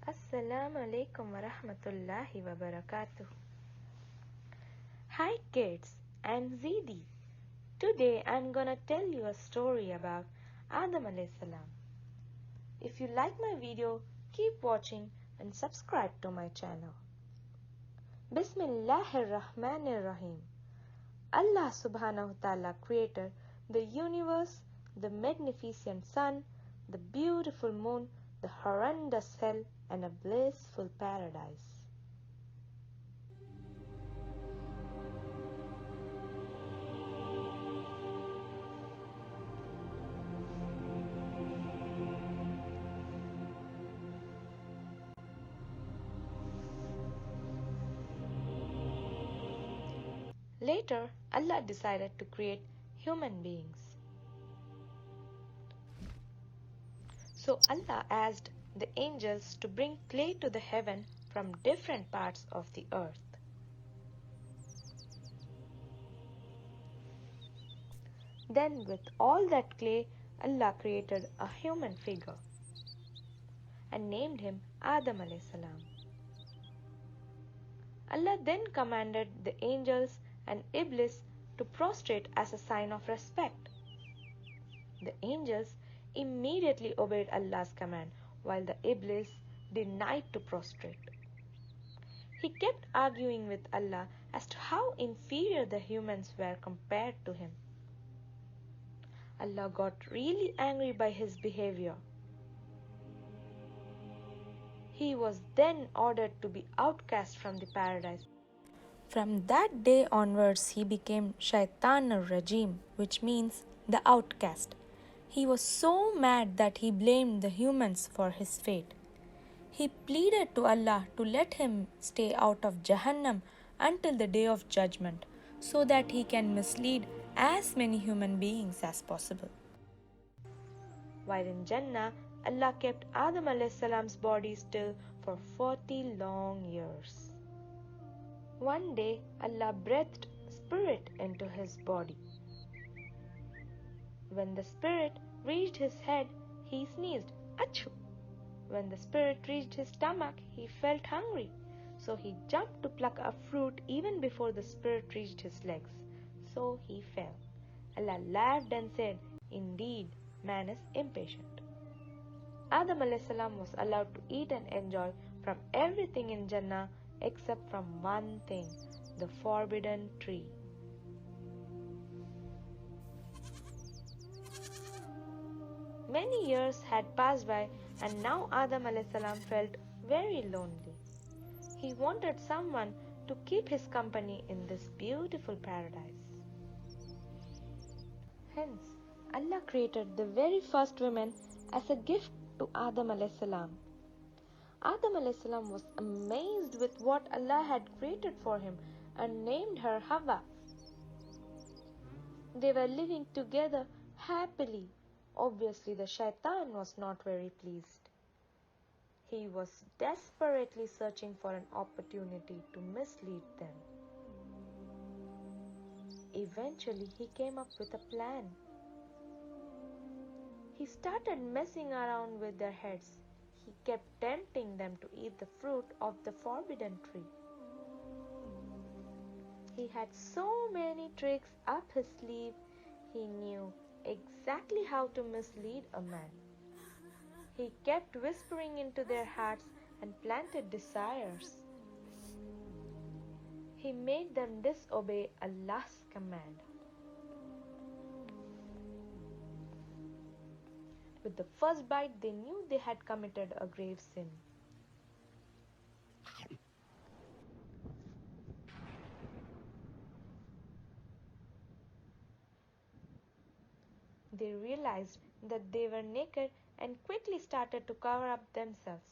Assalamu alaikum wa rahmatullahi wa barakatuh. Hi kids, I'm Zidi. Today I'm gonna tell you a story about Adam alayhi salam. If you like my video, keep watching and subscribe to my channel. Bismillahir Rahmanir Rahim. Allah subhanahu wa ta'ala created the universe, the magnificent sun, the beautiful moon, the horrendous hell, and a blissful paradise. Later, Allah decided to create human beings. So Allah asked the angels to bring clay to the heaven from different parts of the earth. Then with all that clay, Allah created a human figure and named him Adam alayhi salam. Allah then commanded the angels and Iblis to prostrate as a sign of respect. The angels immediately obeyed Allah's command while the Iblis denied to prostrate. He kept arguing with Allah as to how inferior the humans were compared to him. Allah got really angry by his behavior. He was then ordered to be outcast from the paradise. From that day onwards, he became Shaitan al-Rajim, which means the outcast. He was so mad that he blamed the humans for his fate. He pleaded to Allah to let him stay out of Jahannam until the day of judgment, so that he can mislead as many human beings as possible. While in Jannah, Allah kept Adam alayhi salam's body still for 40 long years. One day, Allah breathed spirit into his body. When the spirit reached his head, he sneezed, Achoo! When the spirit reached his stomach, he felt hungry. So he jumped to pluck a fruit even before the spirit reached his legs. So he fell. Allah laughed and said, Indeed, man is impatient. Adam alayhi salam was allowed to eat and enjoy from everything in Jannah except from one thing, the forbidden tree. Many years had passed by and now Adam alayhi salam felt very lonely. He wanted someone to keep his company in this beautiful paradise. Hence, Allah created the very first woman as a gift to Adam alayhi salam. Adam alayhi salam was amazed with what Allah had created for him and named her Hawa. They were living together happily. Obviously, the shaitan was not very pleased. He was desperately searching for an opportunity to mislead them. Eventually, he came up with a plan. He started messing around with their heads. He kept tempting them to eat the fruit of the forbidden tree. He had so many tricks up his sleeve, he knew exactly how to mislead a man. He kept whispering into their hearts and planted desires. He made them disobey Allah's command. With the first bite, they knew they had committed a grave sin. They realized that they were naked and quickly started to cover up themselves.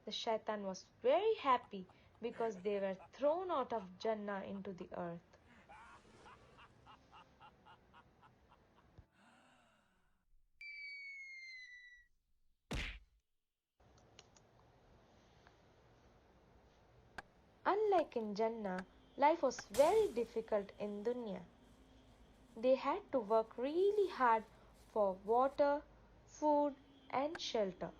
The shaitan was very happy because they were thrown out of Jannah into the earth. Unlike in Jannah, life was very difficult in Dunya. They had to work really hard for water, food, and shelter.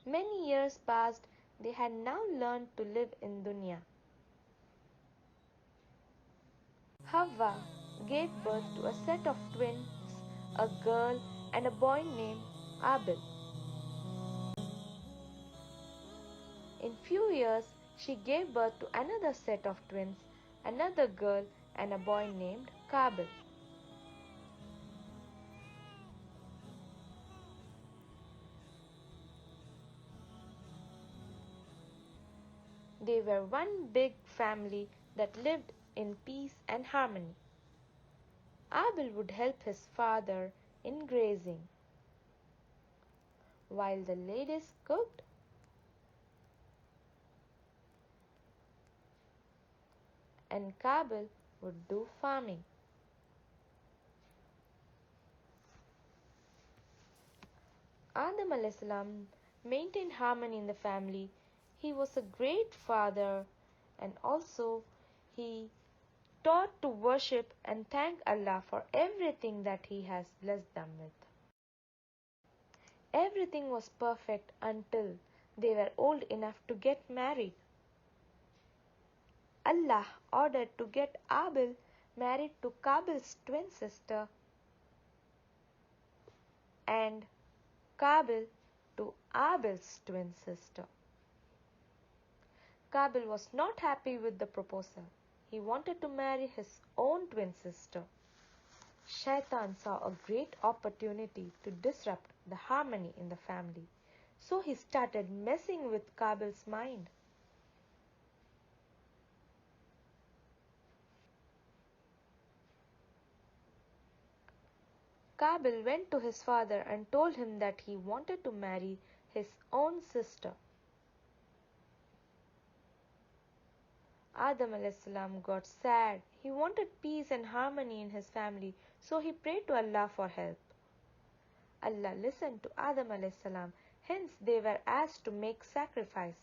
Many years passed. They had now learned to live in dunya. Havva gave birth to a set of twins, a girl and a boy named Abel. In few years, she gave birth to another set of twins, another girl and a boy named Kabil. They were one big family that lived in peace and harmony. Abel would help his father in grazing, while the ladies cooked. And Kabil would do farming. Adam a.s. maintained harmony in the family. He was a great father, and also he taught to worship and thank Allah for everything that He has blessed them with. Everything was perfect until they were old enough to get married. Allah ordered to get Abel married to Kabil's twin sister and Kabil to Abel's twin sister. Kabil was not happy with the proposal. He wanted to marry his own twin sister. Shaitan saw a great opportunity to disrupt the harmony in the family, so he started messing with Kabil's mind. Kabil went to his father and told him that he wanted to marry his own sister. Adam a.s. got sad. He wanted peace and harmony in his family, so he prayed to Allah for help. Allah listened to Adam a.s. Hence they were asked to make sacrifice.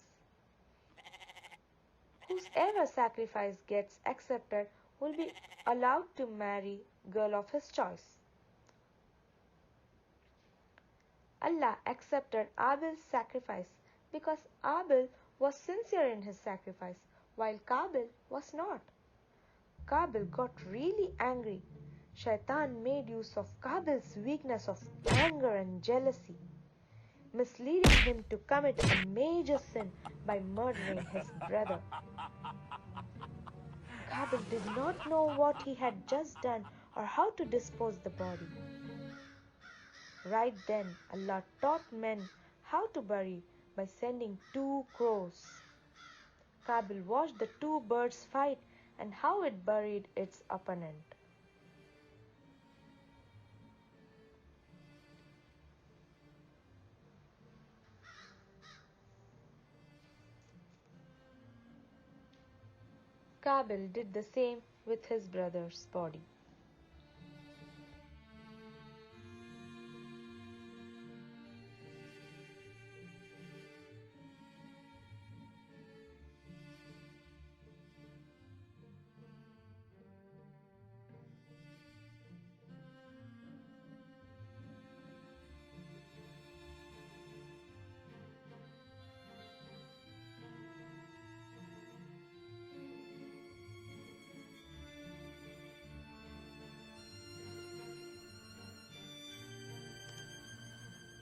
Whosoever sacrifice gets accepted will be allowed to marry girl of his choice. Allah accepted Abel's sacrifice because Abel was sincere in his sacrifice, while Kabil was not. Kabil got really angry. Shaitan made use of Kabil's weakness of anger and jealousy, misleading him to commit a major sin by murdering his brother. Kabil did not know what he had just done or how to dispose the body. Right then, Allah taught men how to bury by sending 2 crows. Kabil watched the 2 birds fight and how it buried its opponent. Kabil did the same with his brother's body.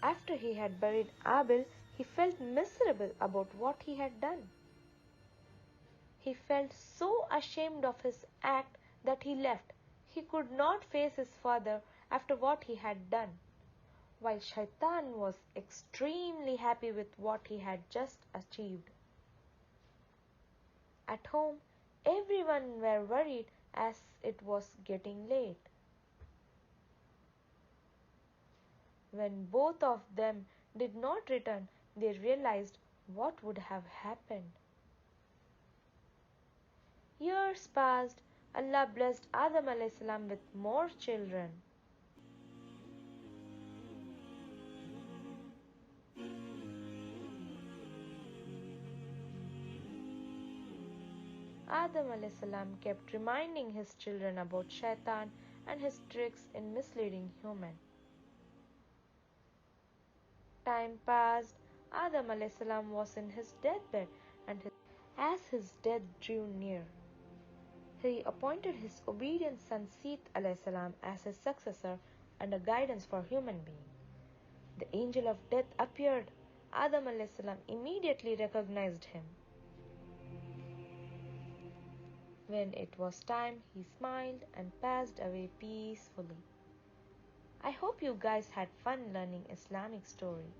After he had buried Abel, he felt miserable about what he had done. He felt so ashamed of his act that he left. He could not face his father after what he had done, while Shaitan was extremely happy with what he had just achieved. At home, everyone were worried as it was getting late. When both of them did not return, they realized what would have happened. Years passed. Allah blessed Adam a.s. with more children. Adam a.s. kept reminding his children about Shaitan and his tricks in misleading humans. Time passed. Adam alayhis salam was in his deathbed, and as his death drew near, he appointed his obedient son Seth alayhis salam as his successor and a guidance for human beings. The angel of death appeared. Adam alayhis salam immediately recognized him. When it was time, he smiled and passed away peacefully. I hope you guys had fun learning Islamic story.